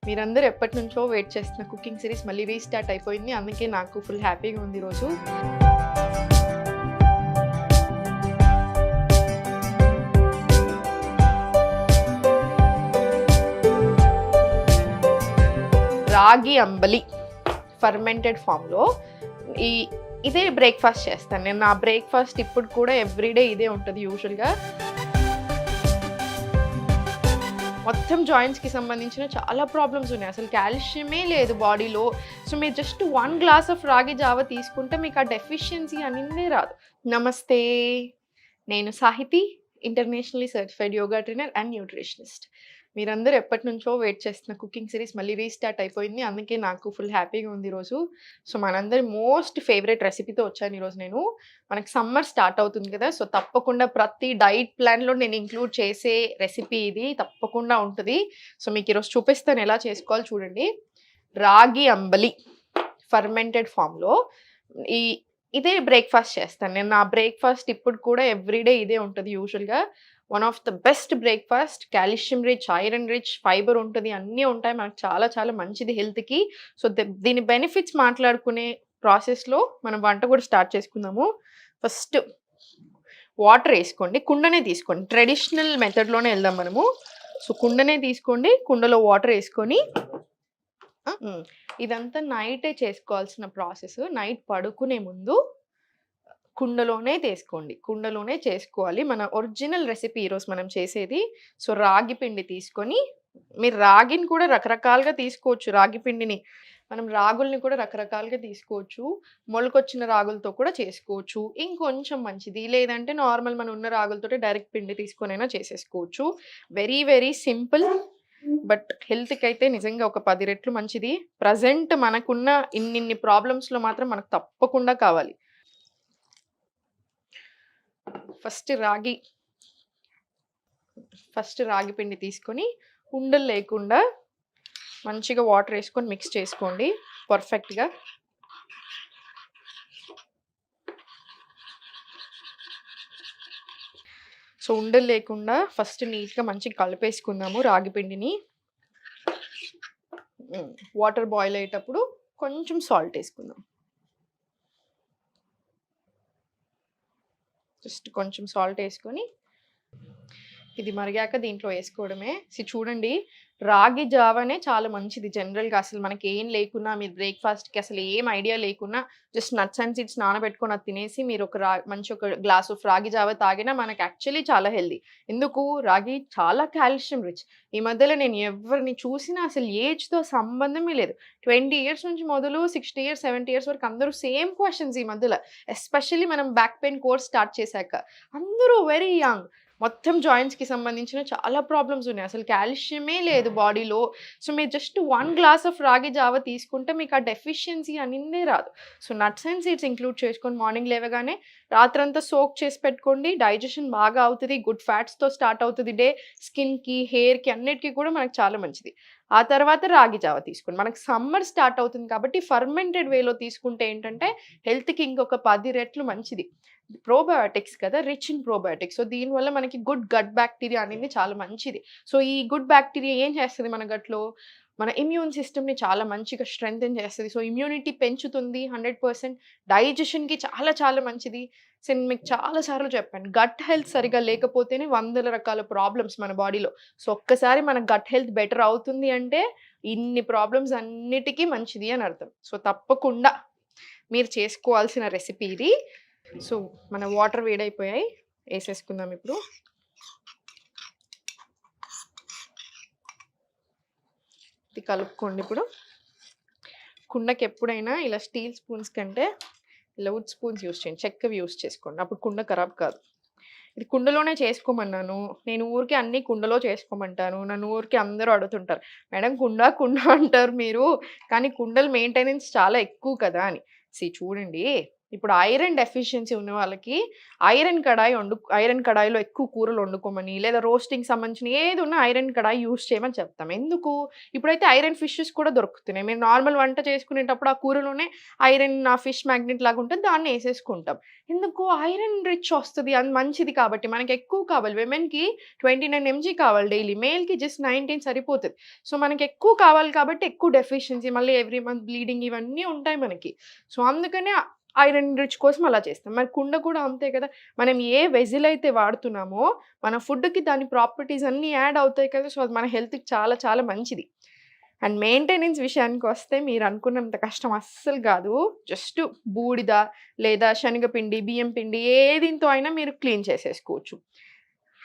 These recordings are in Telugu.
మీరందరూ ఎప్పటినుంచో వెయిట్ చేస్తున్న కుకింగ్ సిరీస్ మళ్ళీ రీస్టార్ట్ అయిపోయింది. అందుకే నాకు ఫుల్ హ్యాపీగా ఉంది ఈరోజు. రాగి అంబలి ఫర్మెంటెడ్ ఫామ్లో ఇదే బ్రేక్ఫాస్ట్ చేస్తాను నేను. నా బ్రేక్ఫాస్ట్ ఇప్పుడు కూడా ఎవ్రీడే ఇదే ఉంటుంది యూజువల్గా. మొత్తం జాయింట్స్కి సంబంధించిన చాలా ప్రాబ్లమ్స్ ఉన్నాయి. అసలు కాల్షియమే లేదు బాడీలో. సో మీరు జస్ట్ 1 గ్లాస్ ఆఫ్ రాగి జావ తీసుకుంటే మీకు ఆ డెఫిషియన్సీ అనేది రాదు. నమస్తే, నేను Sahithi, internationally certified yoga trainer and nutritionist. మీరందరూ ఎప్పటినుంచో వెయిట్ చేస్తున్న కుకింగ్ సిరీస్ మళ్ళీ రీస్టార్ట్ అయిపోయింది. అందుకే నాకు ఫుల్ హ్యాపీగా ఉంది ఈరోజు. సో మనందరి మోస్ట్ ఫేవరెట్ రెసిపీతో వచ్చాను ఈరోజు నేను. మనకి సమ్మర్ స్టార్ట్ అవుతుంది కదా, సో తప్పకుండా ప్రతి డైట్ ప్లాన్లో నేను ఇంక్లూడ్ చేసే రెసిపీ ఇది తప్పకుండా ఉంటుంది. సో మీకు ఈరోజు చూపిస్తాను ఎలా చేసుకోవాలి. చూడండి, రాగి అంబలి ఫర్మెంటెడ్ ఫామ్లో ఇదే బ్రేక్ఫాస్ట్ చేస్తాను నేను. నా బ్రేక్ఫాస్ట్ ఇప్పుడు కూడా ఎవ్రీడే ఇదే ఉంటుంది యూజువల్గా. One of the best breakfast, calcium rich, iron rich, fibre ఉంటుంది, అన్నీ ఉంటాయి. మనకు చాలా చాలా మంచిది హెల్త్కి. సో దీని బెనిఫిట్స్ మాట్లాడుకునే ప్రాసెస్లో మనం వంట కూడా స్టార్ట్ చేసుకుందాము. ఫస్ట్ వాటర్ వేసుకోండి, కుండనే తీసుకోండి. ట్రెడిషనల్ మెథడ్లోనే వెళ్దాం మనము. సో కుండనే తీసుకోండి, కుండలో వాటర్ వేసుకొని ఇదంతా నైటే చేసుకోవాల్సిన ప్రాసెస్. నైట్ పడుకునే ముందు కుండలోనే కుండలోనే చేసుకోవాలి. మన ఒరిజినల్ రెసిపీ ఈరోజు మనం చేసేది. సో రాగి పిండి తీసుకొని, మీరు రాగిని కూడా రకరకాలుగా తీసుకోవచ్చు. రాగి పిండిని మనం రాగుల్ని కూడా రకరకాలుగా తీసుకోవచ్చు. మొలకొచ్చిన రాగులతో కూడా చేసుకోవచ్చు, ఇంకొంచెం మంచిది. లేదంటే నార్మల్ మన ఉన్న రాగులతో డైరెక్ట్ పిండి తీసుకొనైనా చేసేసుకోవచ్చు. వెరీ వెరీ సింపుల్, బట్ హెల్త్కి అయితే నిజంగా ఒక 10 రెట్లు మంచిది. ప్రజెంట్ మనకున్న ఇన్ని ప్రాబ్లమ్స్లో మాత్రం మనకు తప్పకుండా కావాలి. ఫస్ట్ రాగి పిండి తీసుకొని ఉండలు లేకుండా మంచిగా వాటర్ వేసుకొని మిక్స్ చేసుకోండి పర్ఫెక్ట్గా. సో ఉండలు లేకుండా ఫస్ట్ నీట్గా మంచిగా కలిపేసుకుందాము రాగి పిండిని. వాటర్ బాయిల్ అయ్యేటప్పుడు కొంచెం సాల్ట్ వేసుకుందాం. జస్ట్ కొంచెం సాల్ట్ వేసుకొని ఇది మరిగాక దీంట్లో వేసుకోవడమే. చూడండి, రాగి జావనే చాలా మంచిది జనరల్గా. అసలు మనకి ఏం లేకున్నా, మీరు బ్రేక్ఫాస్ట్కి అసలు ఏం ఐడియా లేకున్నా జస్ట్ నట్స్ అండ్ సీడ్స్ నానబెట్టుకొని అది తినేసి మీరు మంచి ఒక గ్లాస్ ఆఫ్ రాగి జావ తాగినా మనకి యాక్చువల్లీ చాలా హెల్దీ. ఎందుకు? రాగి చాలా కాల్షియం రిచ్. ఈ మధ్యలో నేను ఎవరిని చూసినా అసలు ఏజ్తో సంబంధమే లేదు. 20 ఇయర్స్ నుంచి మొదలు 60 ఇయర్స్ 70 ఇయర్స్ వరకు అందరూ సేమ్ క్వశ్చన్స్ ఈ మధ్యలో. ఎస్పెషల్లీ మనం బ్యాక్ పెయిన్ కోర్స్ స్టార్ట్ చేశాక అందరూ వెరీ యంగ్. మొత్తం జాయింట్స్కి సంబంధించిన చాలా ప్రాబ్లమ్స్ ఉన్నాయి. అసలు కాల్షియమే లేదు బాడీలో. సో మీరు జస్ట్ 1 గ్లాస్ ఆఫ్ రాగి జావ తీసుకుంటే మీకు ఆ డెఫిషియన్సీ అనేది రాదు. So nuts and seeds include చేసుకొని మార్నింగ్ లేవగానే రాత్రంతా సోక్ చేసి పెట్టుకోండి. డైజెషన్ బాగా అవుతుంది, గుడ్ ఫ్యాట్స్తో స్టార్ట్ అవుతుంది డే. స్కిన్కి, హెయిర్కి అన్నిటికీ కూడా మనకు చాలా మంచిది. ఆ తర్వాత రాగి జావ తీసుకోండి. మనకు సమ్మర్ స్టార్ట్ అవుతుంది కాబట్టి ఫర్మెంటెడ్ వేలో తీసుకుంటే ఏంటంటే హెల్త్కి ఇంకొక 10 రెట్లు మంచిది. ప్రోబయోటిక్స్ కదా, రిచ్ ఇన్ ప్రోబయోటిక్స్. సో దీనివల్ల మనకి గుడ్ గట్ బ్యాక్టీరియా అనేది చాలా మంచిది. సో ఈ గుడ్ బ్యాక్టీరియా ఏం చేస్తుంది మన గట్లో? మన ఇమ్యూన్ సిస్టమ్ని చాలా మంచిగా స్ట్రెంగ్తెన్ చేస్తుంది. సో ఇమ్యూనిటీ పెంచుతుంది 100%. డైజెషన్కి చాలా చాలా మంచిది. సో నేను మీకు చాలాసార్లు చెప్పాను, గట్ హెల్త్ సరిగా లేకపోతేనే 100 రకాల ప్రాబ్లమ్స్ మన బాడీలో. సో ఒక్కసారి మన గట్ హెల్త్ బెటర్ అవుతుంది అంటే ఇన్ని ప్రాబ్లమ్స్ అన్నిటికీ మంచిది అని అర్థం. సో తప్పకుండా మీరు చేసుకోవాల్సిన రెసిపీ ఇది. సో మన వాటర్ వేడైపోయాయి, వేసేసుకుందాం ఇప్పుడు. ఇది కలుపుకోండి. ఇప్పుడు కుండకి ఎప్పుడైనా ఇలా స్టీల్ స్పూన్స్ కంటే ఇలా వుడ్ స్పూన్స్ యూస్ చేయండి, చెక్కవి యూస్ చేసుకోండి. అప్పుడు కుండ ఖరాబ్ కాదు. ఇది కుండలోనే చేసుకోమన్నాను నేను, ఊరికే అన్నీ కుండలో చేసుకోమంటాను. నన్ను ఊరికే అందరూ అడుగుతుంటారు, మేడం కుండ అంటారు మీరు, కానీ కుండలు మెయింటెనెన్స్ చాలా ఎక్కువ కదా అని. చూడండి, ఇప్పుడు ఐరన్ డెఫిషియన్సీ ఉన్న వాళ్ళకి ఐరన్ కడాయిలో ఎక్కువ కూరలు వండుకోమని, లేదా రోస్టింగ్ సంబంధించిన ఏది ఉన్నా ఐరన్ కడాయి యూజ్ చేయమని చెప్తాం. ఎందుకు? ఇప్పుడైతే ఐరన్ ఫిషెస్ కూడా దొరుకుతున్నాయి. మీరు నార్మల్ వంట చేసుకునేటప్పుడు ఆ కూరలోనే ఐరన్ ఫిష్ మ్యాగ్నెట్ లాగా ఉంటుంది. దాన్ని ఏసేసుకుంటాం. ఎందుకు? ఐరన్ రిచ్ వస్తది. అది మంచిది కాబట్టి. మనకి ఎక్కువ కావాలి. విమెన్‌కి 29 ఎంజీ కావాలి డైలీ. మేల్‌కి జస్ట్ 19 సరిపోతది. సో, మనకి ఎక్కువ కావాలి కాబట్టి ఎక్కువ డెఫిషియన్సీ మళ్ళీ ఎవ్రీ మంత్ బ్లీడింగ్ ఇవన్నీ ఉంటాయి మనకి. సో, అందుకనే ఐరన్ రిచ్ కోసం అలా చేస్తాం. మరి కుండ కూడా అంతే కదా! మనం ఏ వెజిల్ అయితే వాడుతున్నామో మన ఫుడ్‌కి దాని ప్రాపర్టీస్ అన్నీ యాడ్ అవుతాయి కదా! సో, అది మన హెల్త్‌కి చాలా చాలా మంచిది. అండ్ మెయింటెనెన్స్ విషయానికొస్తే మీరనుకున్నంత కష్టం అస్సలు గాదు. జస్ట్ బూడిద లేదా శనగపిండి, బియ్యం పిండి ఏ దీంతో అయినా మీరు క్లీన్ చేసేసుకోవచ్చు.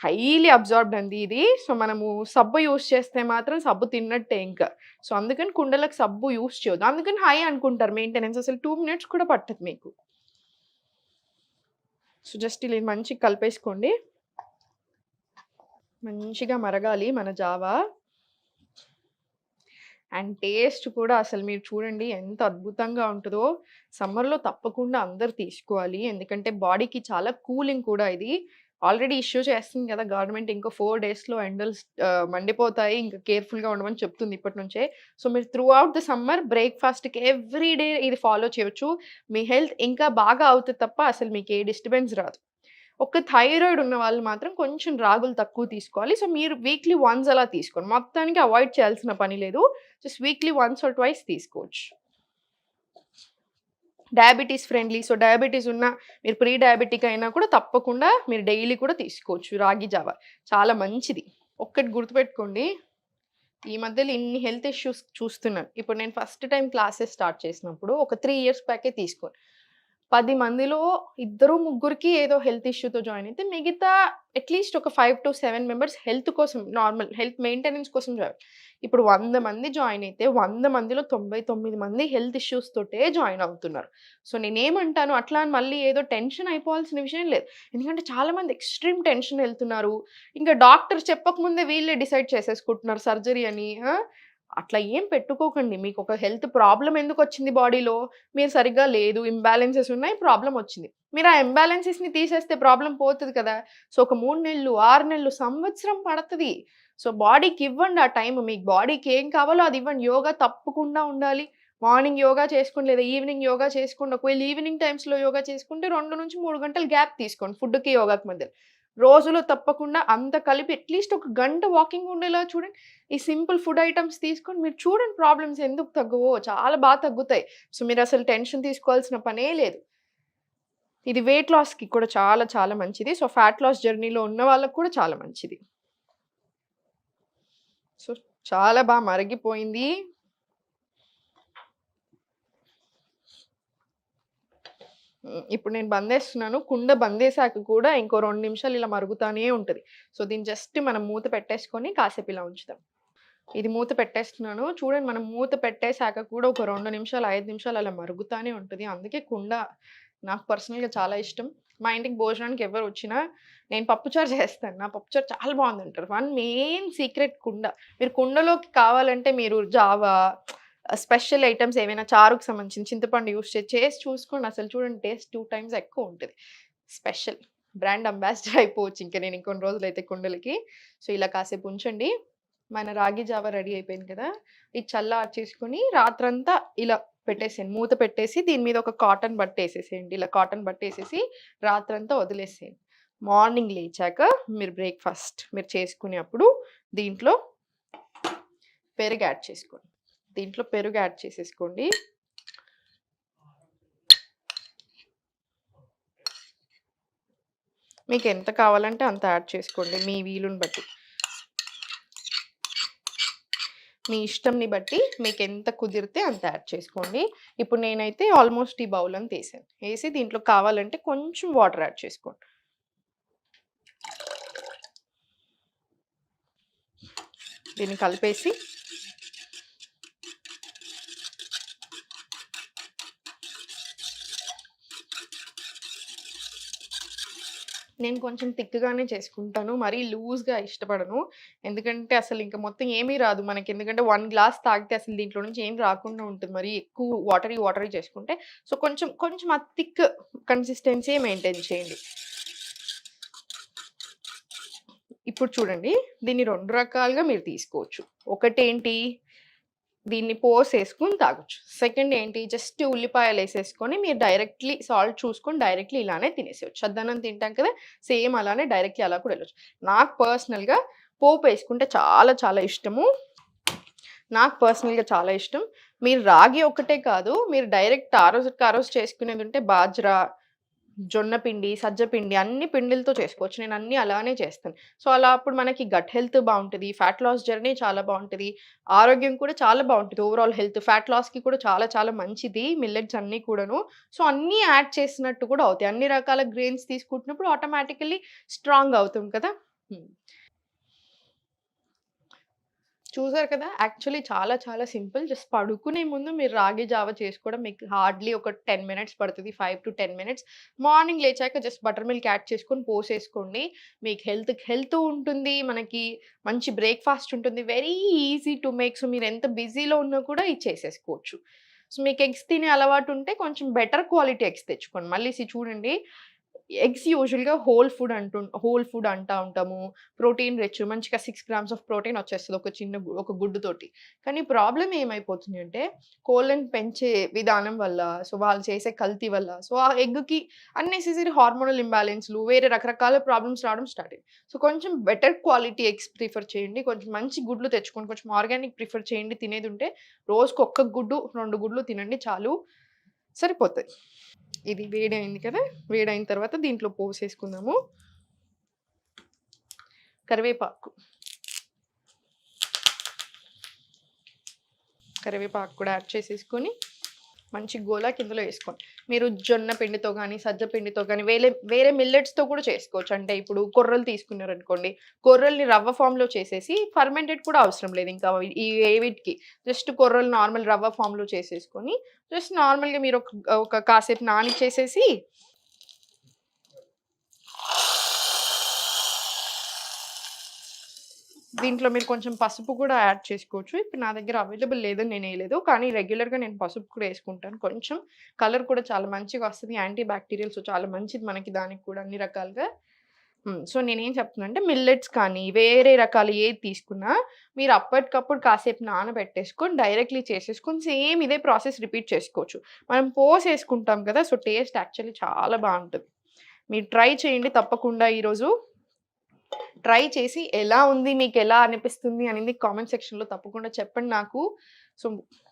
హైలీ అబ్జార్బ్డ్ అండి ఇది. సో, మనము సబ్బు యూజ్ చేస్తే మాత్రం సబ్బు తిన్నట్టే ఇంకా. సో, అందుకని కుండలకు సబ్బు యూజ్ చేయొద్దు. అందుకని హై అనుకుంటారు మెయింటెనెన్స్. అసలు 2 మినిట్స్ కూడా పట్టదు మీకు. సో, జస్ట్ ఇలా మంచిగా కలిపేసుకోండి. మంచిగా మరగాలి మన జావా. అండ్ టేస్ట్ కూడా అసలు మీరు చూడండి ఎంత అద్భుతంగా ఉంటదో. సమ్మర్‌లో తప్పకుండా అందరూ తీసుకోవాలి. ఎందుకంటే బాడీకి చాలా కూలింగ్ కూడా ఇది. ఆల్రెడీ ఇష్యూ చేస్తుంది కదా గవర్నమెంట్. ఇంకో 4 డేస్‌లో ఎండలు మండిపోతాయి. ఇంకా కేర్‌ఫుల్‌గా ఉండమని చెప్తుంది ఇప్పటి నుంచే. సో, మీరు త్రూ ఔట్ ద సమ్మర్ బ్రేక్‌ఫాస్ట్‌కి ఎవ్రీ డే ఇది ఫాలో చేయొచ్చు. మీ హెల్త్ ఇంకా బాగా అవుతది తప్ప అసలు మీకు ఏ డిస్టర్బెన్స్ రాదు. ఒక థైరాయిడ్ ఉన్న వాళ్ళు మాత్రం కొంచెం రాగులు తక్కువ తీసుకోవాలి. సో, మీరు వీక్లీ వన్స్ అలా తీసుకోండి. మొత్తానికి అవాయిడ్ చేయాల్సిన పని లేదు. Just weekly once or twice తీసుకోవచ్చు. Diabetes friendly. సో, డయాబెటిస్ ఉన్న మీరు ప్రీ డయాబెటిక్ అయినా కూడా తప్పకుండా మీరు డైలీ కూడా తీసుకోవచ్చు రాగి జావ. చాలా మంచిది. ఒక్కటి గుర్తుపెట్టుకోండి. ఈ మధ్యలో ఇన్ని హెల్త్ ఇష్యూస్ చూస్తున్నాను. ఇప్పుడు నేను ఫస్ట్ టైమ్ క్లాసెస్ స్టార్ట్ చేసినప్పుడు ఒక 3 ఇయర్స్ బ్యాకే తీసుకోను. 10 మందిలో ఇద్దరు, ముగ్గురికి ఏదో హెల్త్ ఇష్యూతో జాయిన్ అయితే మిగతా అట్‌లీస్ట్ ఒక 5-7 మెంబర్స్ హెల్త్ కోసం నార్మల్ హెల్త్ మెయింటెనెన్స్ కోసం జాయిన్. ఇప్పుడు 100 మంది జాయిన్ అయితే 100 మందిలో 99 మంది హెల్త్ ఇష్యూస్ తోటే జాయిన్ అవుతున్నారు. సో, నేనేమంటాను అట్లా అని మళ్ళీ ఏదో టెన్షన్ అయిపోవాల్సిన విషయం లేదు. ఎందుకంటే చాలామంది ఎక్స్‌ట్రీమ్ టెన్షన్ ఎళ్తున్నారు. ఇంకా డాక్టర్ చెప్పకముందే వీళ్ళే డిసైడ్ చేసేసుకుంటున్నారు సర్జరీ అని. అట్లా ఏం పెట్టుకోకండి. మీకొక హెల్త్ ప్రాబ్లమ్ ఎందుకొచ్చింది బాడీలో? మీరు సరిగ్గా లేదు, ఇంబాలెన్సెస్ ఉన్నాయి, ప్రాబ్లమ్ వచ్చింది. మీరు ఆ ఇంబాలెన్సెస్‌ని తీసేస్తే ప్రాబ్లమ్ పోతది కదా! సో, ఒక 3 నెలలు, 6 నెలలు, సంవత్సరం పడతది. సో, బాడీకి ఇవ్వండి ఆ టైమ్. మీకు బాడీకి ఏం కావాలో అది ఇవ్వండి. యోగా తప్పకుండా ఉండాలి. మార్నింగ్ యోగా చేసుకోండి లేదా ఈవినింగ్ యోగా చేసుకోండి. ఒకవేళ ఈవినింగ్ టైమ్స్‌లో యోగా చేసుకుంటే 2-3 గంటలు గ్యాప్ తీసుకోండి ఫుడ్‌కి, యోగాకి మధ్యలో. రోజులో తప్పకుండా అంత కలిపి అట్‌లీస్ట్ ఒక గంట వాకింగ్ ఉండేలా చూడండి. ఈ సింపుల్ ఫుడ్ ఐటెమ్స్ తీసుకొని మీరు చూడండి ప్రాబ్లమ్స్ ఎందుకు తగ్గవో చాలా తగ్గుతాయి. సో, మీరసలు టెన్షన్ తీసుకోవాల్సిన పనే లేదు. ఇది వెయిట్ లాస్‌కి కూడా చాలా చాలా మంచిది. సో, ఫ్యాట్ లాస్ జర్నీలో ఉన్న వాళ్ళకి కూడా చాలా మంచిది. సో, చాలా మరిగిపోయింది. ఇప్పుడు నేను బందేస్తున్నాను. కుండ బందేశాక కూడా ఇంకో 2 నిమిషాలు ఇలా మరుగుతానే ఉంటది. సో, దీన్ని జస్ట్ మనం మూత పెట్టేసుకొని కాసేపు ఇలా ఉంచుదాం. ఇది మూత పెట్టేస్తున్నాను. చూడండి మనం మూత పెట్టేసాక కూడా ఒక 2 నిమిషాలు, 5 నిమిషాలు అలా మరుగుతానే ఉంటది. అందుకే కుండ నాకు పర్సనల్‌గా చాలా ఇష్టం. మా ఇంటికి భోజనానికి ఎవరు వచ్చినా నేను పప్పుచారు చేస్తాను. నా పప్పుచారు చాలా బాగుందంటారు. వన్ మెయిన్ సీక్రెట్ కుండ. మీరు కుండలోకి కావాలంటే మీరు జావా, స్పెషల్ ఐటెమ్స్ ఏవైనా చారుకు సంబంధించిన చింతపండు యూజ్ చేసి చూసుకోండి. అసలు చూడండి టేస్ట్ 2 టైమ్స్ ఎక్కువ ఉంటది. స్పెషల్ బ్రాండ్ అంబాసిడర్ అయిపోవచ్చు ఇంక నేను ఇంకొన్ని రోజులైతే కుండలకి. సో, ఇలా కాసేపు ఉంచండి. మన రాగి జావ రెడీ అయిపోయింది కదా! ఇది చల్లార్చేసుకొని రాత్రంతా ఇలా పెట్టేసేయండి. మూత పెట్టేసి దీని మీద ఒక కాటన్ బట్ట ఏసేసేయండి. ఇలా కాటన్ బట్ట ఏసేసి రాత్రంతా వదిలేసేయండి. మార్నింగ్ లేచాక మీరు చేసుకునేప్పుడు దీంట్లో పెరుగు యాడ్ చేసుకోండి. దీంట్లో పెరుగు యాడ్ చేసేసుకోండి. మీకు ఎంత కావాలంటే అంత యాడ్ చేసుకోండి మీ వీలుని బట్టి. మీ ఇష్టంని బట్టి మీకెంత కుదిరితే అంత యాడ్ చేసుకోండి. ఇప్పుడు నేనైతే ఆల్మోస్ట్ ఈ బౌల్ అంతా ఏసాను. ఏసి దీంట్లో కావాలంటే కొంచెం వాటర్ యాడ్ చేసుకోండి. దీన్ని కలిపేసి నేను కొంచెం థిక్‌గానే చేసుకుంటాను. మరీ లూజ్‌గా ఇష్టపడను. ఎందుకంటే అసలు ఇంక మొత్తం ఏమీ రాదు మనకి. ఎందుకంటే 1 గ్లాస్ తాగితే అసలు దీంట్లో నుంచి ఏం రాకుండా ఉంటుంది. మరీ ఎక్కువ వాటరీ చేసుకుంటే. సో, కొంచెం కొంచెం ఆ థిక్ కన్సిస్టెన్సీ మెయింటైన్ చేయండి. ఇప్పుడు చూడండి, దీన్ని 2 రకాలుగా మీరు తీసుకోవచ్చు. ఒకటేంటి, దీన్ని పోసేసుకొని తాగొచ్చు. సెకండ్ ఏంటి, జస్ట్ ఉల్లిపాయలేసేసుకొని మీరు డైరెక్ట్‌లీ సాల్ట్ చూసుకొని డైరెక్ట్‌లీ ఇలానే తినేసేయొచ్చు. చద్దన్నం తింటాం కదా! సేమ్ అలానే డైరెక్ట్‌లీ అలా కూడా వెళ్ళొచ్చు. నాకు పర్సనల్‌గా పోపేసుకుంటే చాలా చాలా ఇష్టము. నాకు పర్సనల్‌గా చాలా ఇష్టం. మీరు రాగి ఒక్కటే కాదు, మీరు డైరెక్ట్ ఆ రోజుకి ఆ రోజు చేసుకునేదుంటే బాజ్రా, జొన్న పిండి, సజ్జ పిండి అన్ని పిండిలతో చేసుకోవచ్చు. నేను అన్నీ అలానే చేస్తాను. సో, అలా అప్పుడు మనకి గట్ హెల్త్ బావుంటది. ఫ్యాట్ లాస్ జర్నీ చాలా బావుంటది. ఆరోగ్యం కూడా చాలా బావుంటది. ఓవరాల్ హెల్త్ ఫ్యాట్ లాస్‌కి కూడా చాలా చాలా మంచిది మిల్లెట్స్ అన్నీ కూడాను. సో, అన్నీ యాడ్ చేసినట్టు కూడా అవుతాయి. అన్ని రకాల గ్రెయిన్స్ తీసుకుంటున్నప్పుడు ఆటోమేటికల్లీ స్ట్రాంగ్ అవుతాం కదా! హ్మ్. చూసారు కదా! యాక్చువల్లీ చాలా చాలా సింపుల్. జస్ట్ పడుకునే ముందు మీరు రాగి జావ చేసుకోవడం మీకు హార్డ్‌లీ ఒక 10 మినిట్స్ పడతది. 5-10 మినిట్స్. మార్నింగ్ లేచాక జస్ట్ బటర్ మిల్క్ యాడ్ చేసుకొని పోసేసుకోండి. మీకు హెల్త్ ఉంటుంది. మనకి మంచి బ్రేక్‌ఫాస్ట్ ఉంటుంది. Very easy to make. So, మీరు ఎంత బిజీలో ఉన్నా కూడా ఇది చేసేసుకోవచ్చు. సో, మీకు ఎగ్స్ తినే అలవాటు ఉంటే కొంచెం బెటర్ క్వాలిటీ ఎగ్స్ తెచ్చుకోండి. మళ్ళీ చూడండి, ఎగ్స్ యూజువల్‌గా హోల్ ఫుడ్ అంటా ఉంటాము. ప్రోటీన్ రిచ్ మంచిగా 6 గ్రామ్స్ ఆఫ్ ప్రోటీన్ వచ్చేస్తది ఒక చిన్న ఒక గుడ్డుతోటి. కానీ ప్రాబ్లమ్ ఏమైపోతుంది అంటే కోళ్ళని పెంచే విధానం వల్ల, సో వాళ్ళు చేసే కల్తీ వల్ల, సో ఆ ఎగ్‌కి అన్నెసెసరీ హార్మోనల్ ఇంబాలెన్స్‌లు వేరే రకరకాల ప్రాబ్లమ్స్ రావడం స్టార్ట్ అయ్యాయి. సో కొంచెం బెటర్ క్వాలిటీ ఎగ్స్ ప్రిఫర్ చేయండి. కొంచెం మంచి గుడ్లు తెచ్చుకోండి. కొంచెం ఆర్గానిక్ ప్రిఫర్ చేయండి తినేదుంటే. రోజుకి ఒక్క గుడ్డు, 2 గుడ్లు తినండి చాలు. సరిపోతది. ఇది వేడయింది కదా! వేడయిన తర్వాత దీంట్లో పోసేసుకుందాము. కరివేపాకు. కరివేపాకు కూడా యాడ్ చేసేసుకొని మంచి గోలాకి ఇందులో ఏసుకోండి. మీరు జొన్న పిండితో గానీ, సజ్జ పిండితో గానీ వేరే మిల్లెట్స్‌తో కూడా చేసుకోవచ్చు. అంటే ఇప్పుడు కొర్రలు తీసుకున్నారనుకోండి, కొర్రల్ని రవ్వ ఫామ్‌లో చేసేసి ఫర్మెంటెడ్ కూడా అవసరం లేదు ఇంకా ఈ వీటికి. జస్ట్ కొర్రలు నార్మల్ రవ్వ ఫామ్‌లో చేసేసుకొని, జస్ట్ నార్మల్‌గా మీరు ఒక కాసేపు నానిచ్చేసేసి దీంట్లో మీరు కొంచెం పసుపు కూడా యాడ్ చేసుకోవచ్చు. ఇప్పుడు నా దగ్గర అవైలబుల్ లేదని నేనేయలేదు. కానీ రెగ్యులర్‌గా నేను పసుపు కూడా యేసుకుంటాను. కొంచెం కలర్ కూడా చాలా మంచిగా వస్తది. యాంటీ బ్యాక్టీరియల్ సో, చాలా మంచిది మనకి దానికి కూడా అన్ని రకాలుగా. సో, నేనేం చెప్తున్నానంటే మిల్లెట్స్ కానీ, వేరే రకాలు ఏది తీసుకున్నా మీరు అప్పటికప్పుడు కాసేపు నానబెట్టేసుకొని డైరెక్ట్‌లీ చేసేసుకొని సేమ్ ఇదే ప్రాసెస్ రిపీట్ చేసుకోవచ్చు. మనం పోసేసుకుంటాం కదా! సో, టేస్ట్ యాక్చువల్లీ చాలా బావుంటది. మీరు ట్రై చేయండి తప్పకుండా ఈరోజు. ట్రై చేసి ఎలా ఉంది? మీకెలా అనిపిస్తుంది అనేది కామెంట్ సెక్షన్‌లో తప్పకుండా చెప్పండి నాకు. సో,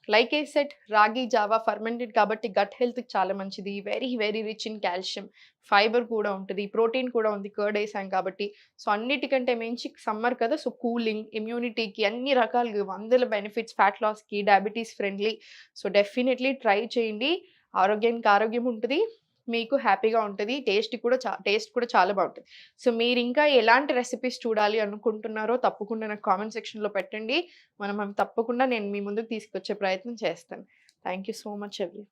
లైక్ ఐ సెడ్ రాగి జావా ఫర్మెంటెడ్ కాబట్టి గట్ హెల్త్‌కి చాలా మంచిది. Very, very rich in calcium. Fibre కూడా ఉంటది. ప్రోటీన్ కూడా ఉంది. కర్డ్ ఏసాం కాబట్టి. సో, అన్నిటికంటే మించి సమ్మర్ కదా! సో, కూలింగ్, ఇమ్యూనిటీకి అన్ని రకాలుగా వందల బెనిఫిట్స్ ఫ్యాట్ లాస్‌కి, diabetes friendly. So, definitely try చేయండి. ఆరోగ్యానికి ఆరోగ్యం ఉంటది. మీకు హ్యాపీగా ఉంటది. టేస్ట్ కూడా చాలా బావుంటది. సో, మీరింకా ఎలాంటి రెసిపీస్ చూడాలి అనుకుంటున్నారో తప్పకుండా నాకు కామెంట్ సెక్షన్‌లో పెట్టండి. మనం అవి తప్పకుండా నేను మీ ముందుకు తీసుకొచ్చే ప్రయత్నం చేస్తాను. Thank you so much everyone.